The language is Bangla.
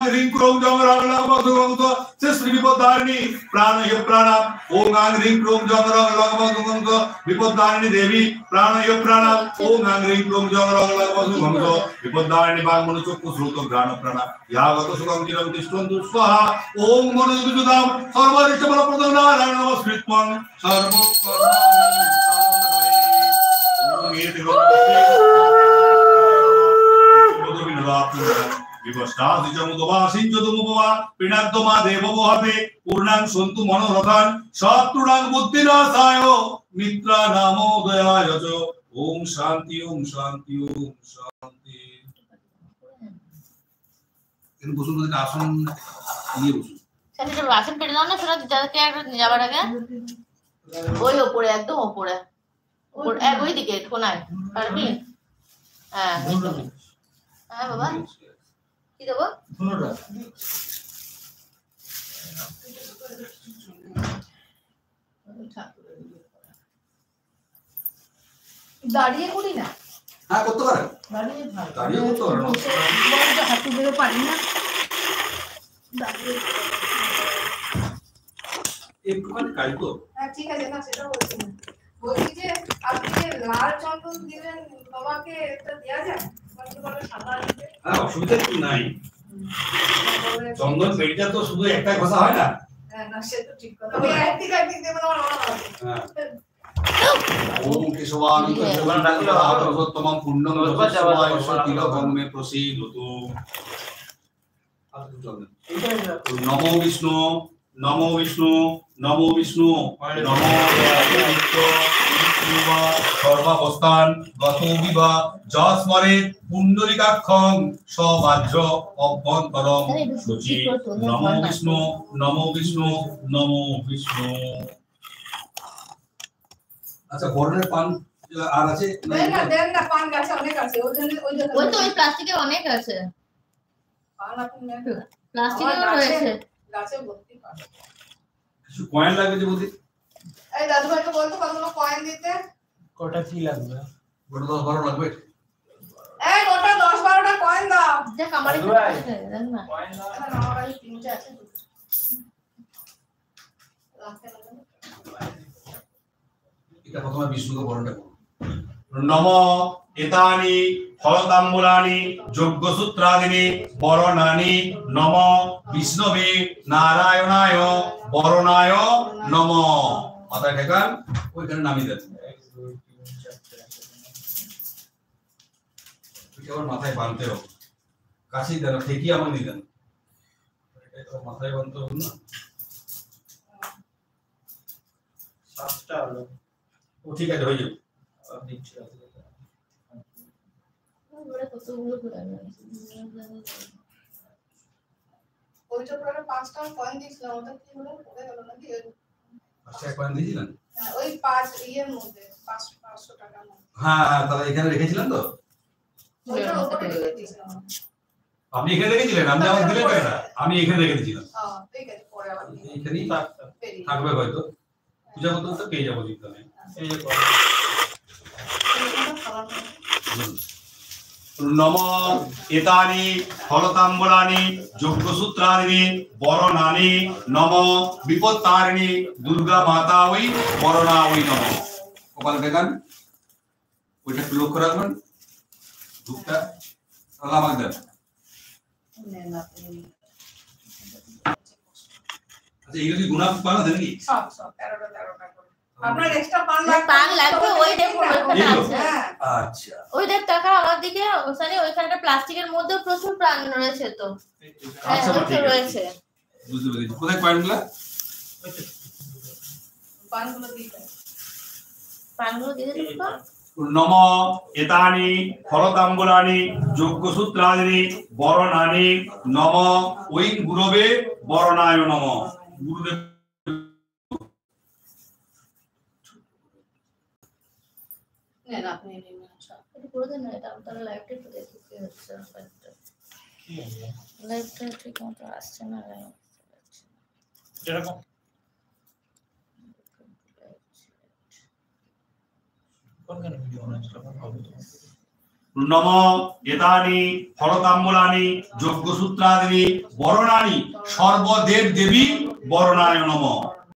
ह्रीं क्रों जंगरंगलंगमधुगंध से श्री विपदारिणी प्राणय प्राणाम ओम आं ह्रीं क्रों जंगरंगलंगमधुगंध विपदारिणी देवी प्राणय प्राणाम ओम आं ह्रीं क्रों जंगरंगलंगमधुगंध विपदारिणी वाग्मनोचक्षु श्रोत घ्राण प्राणाम यावत सुखं चिरं तिष्ठन्तु स्वाहा ओम मनोजुदाम सर्वरिष्ठबलप्रदं नारायण नमस्कृत्वं पूर्णां सन्तु मनोरथान शत्रुणां बुद्धिनाशाय मित्रा नामोदयाय च ओम शांति ओम शांति ओम शांति। इन बसुन बदे आसन নিয়ে বসুন। সেটা তো আসন পেড়ে দাও না, সেটা যাকে একটু যাবার আগে ওই ওপরে একদম ওপরে এক ওই দিকে কোনায় পারবি? হ্যাঁ হ্যাঁ বাবা কি দেবো? দাঁড়িয়ে করি না। হ্যাঁ করতে পারেন, দাঁড়িয়ে ভালো, দাঁড়িয়ে করতে পারেন, হাঁটু বেরো পারি না। দাঁড়িয়ে একটুখানি কাজ তো। হ্যাঁ ঠিক আছে, না সেটা বলছি না, বলছি যে আপনি যে লাল চন্দন দিলেন বাবাকে, এটা দেওয়া যায়? হ্যাঁ অসুবিধা কিছু নাই, চন্দন পেটটা তো শুধু একটা ঘষা হয় না। হ্যাঁ না সে তো ঠিক কথা, ওই একদিকে একদিক দেবেন আমার মনে হয়। হ্যাঁ ओम केशवानंद सर्वोत्तमं पुण्यं दशवायुष तिलकं मे प्रसीदतु। नमो विष्णु नमो विष्णु नमो विष्णु नमो सर्वावस्थान गतो विवा जस्मरे पुंडरीकाक्षं सवाज्र अभ्यन्तरं शुचि। नमो विष्णु नमो विष्णु नमो विष्णु। আচ্ছা বরণের পান আর আছে? দেন না পান গাছে অনেক আছে, ওই তো ওই প্লাস্টিকে অনেক আছে পান, আপনি নেন প্লাস্টিকেও রয়েছে গাছে ভর্তি পান। কিছু কয়েন লাগবে যে বলতে? এই দাদু ভাইকে বলতো কতগুলো কয়েন দিতে। কটা কি লাগবে? গোটা 10-12 লাগবে। এই গোটা 10-12টা কয়েন দাও। দেখ আমার এখানে আছে, দেখ না কয়েন দাও। আমার কাছে 3টে আছে। রাখতে লাগবে। এটা প্রথমে বিষ্ণুকে বরণটা করুন। নম এতানি ফলতাম্বুলানি যজ্ঞসূত্রাদিনি বরণানি নম বিষ্ণবে নারায়ণায় বরণায় নম। মাথায় ঠেকান, ওইখানে নামিয়ে দেন। কেবল মাথায় বাঁধতে হবে, কাছেই দেন, ঠেকিয়ে আমাকে দিয়ে দেন। মাথায় বাঁধতে হবে না। 7টা হলো। ও ঠিক আছে, হয়ে যাবে। দিচ্ছি ওইটা পরে 5টা কয়েন দিছিলাম, ওটা কি হলো? পড়ে গেল নাকি? আচ্ছা কয়েন দিয়েছিলেন? হ্যাঁ ওই 5 ইয়ের মধ্যে 500 টাকার মধ্যে। হ্যাঁ তাহলে এখানে রেখেছিলেন তো? ওইটা উপরে রেখে দিয়েছিলাম। আপনি এখানে রেখেছিলেন? আমি যখন দিলেন এটা আমি এখানে রেখে দিয়েছিলাম। হ্যাঁ ঠিক আছে, পরে আবার এখানেই থাকবে হয়তো, পূজা করতে তো পেয়ে যাবো চিন্তা নেই। এই যে নম এতানি ফলতাম্বুলানি যজ্ঞসূত্রাদিনি বরণানি নম বিপত্তারিণী দুর্গা মাতা ওই বরণা ওই নম। কপালে দেখান, ওইটা একটু লক্ষ্য রাখবেন। ধূপটা আমাকে দেন। আচ্ছা এইগুলো কি গুণা পান আছে নাকি? সব 13টা করে। আপনার এক্সট্রা পান লাগবে ওই দেখুন ওইখানে আছে। আচ্ছা ওই দেখ টাকা আমার দিকে, ওখানে ওইখানে একটা প্লাস্টিকের মধ্যে প্রচুর প্রাণ রয়েছে তো। আচ্ছা হ্যাঁ ঠিক রয়েছে। আছে, বুঝতে পেরেছি। কোথায় কয়েনগুলো? পানগুলো দিতে। প্রাণগুলো দিয়ে দিতে। নম এতানি ফলতাম্বুলানি যজ্ঞসূত্রাদিনি বরণানি নম ওই গুরবে বরণায় নম। গুরুদেব নেন আপনি নিন। আচ্ছা এটা করে দেন না, এটা তাহলে লাইভটা একটু দেখি কি হচ্ছে। লাইভটা ঠিক মতো আসছে না। যেরকম কোনখানে ভিডিও বানাচ্ছ তখন হবে তো। নম এতানি ফলতাম্বুলানি যজ্ঞসূত্রাদিনি বরণানি সর্বদেব দেবী বরণায় নম।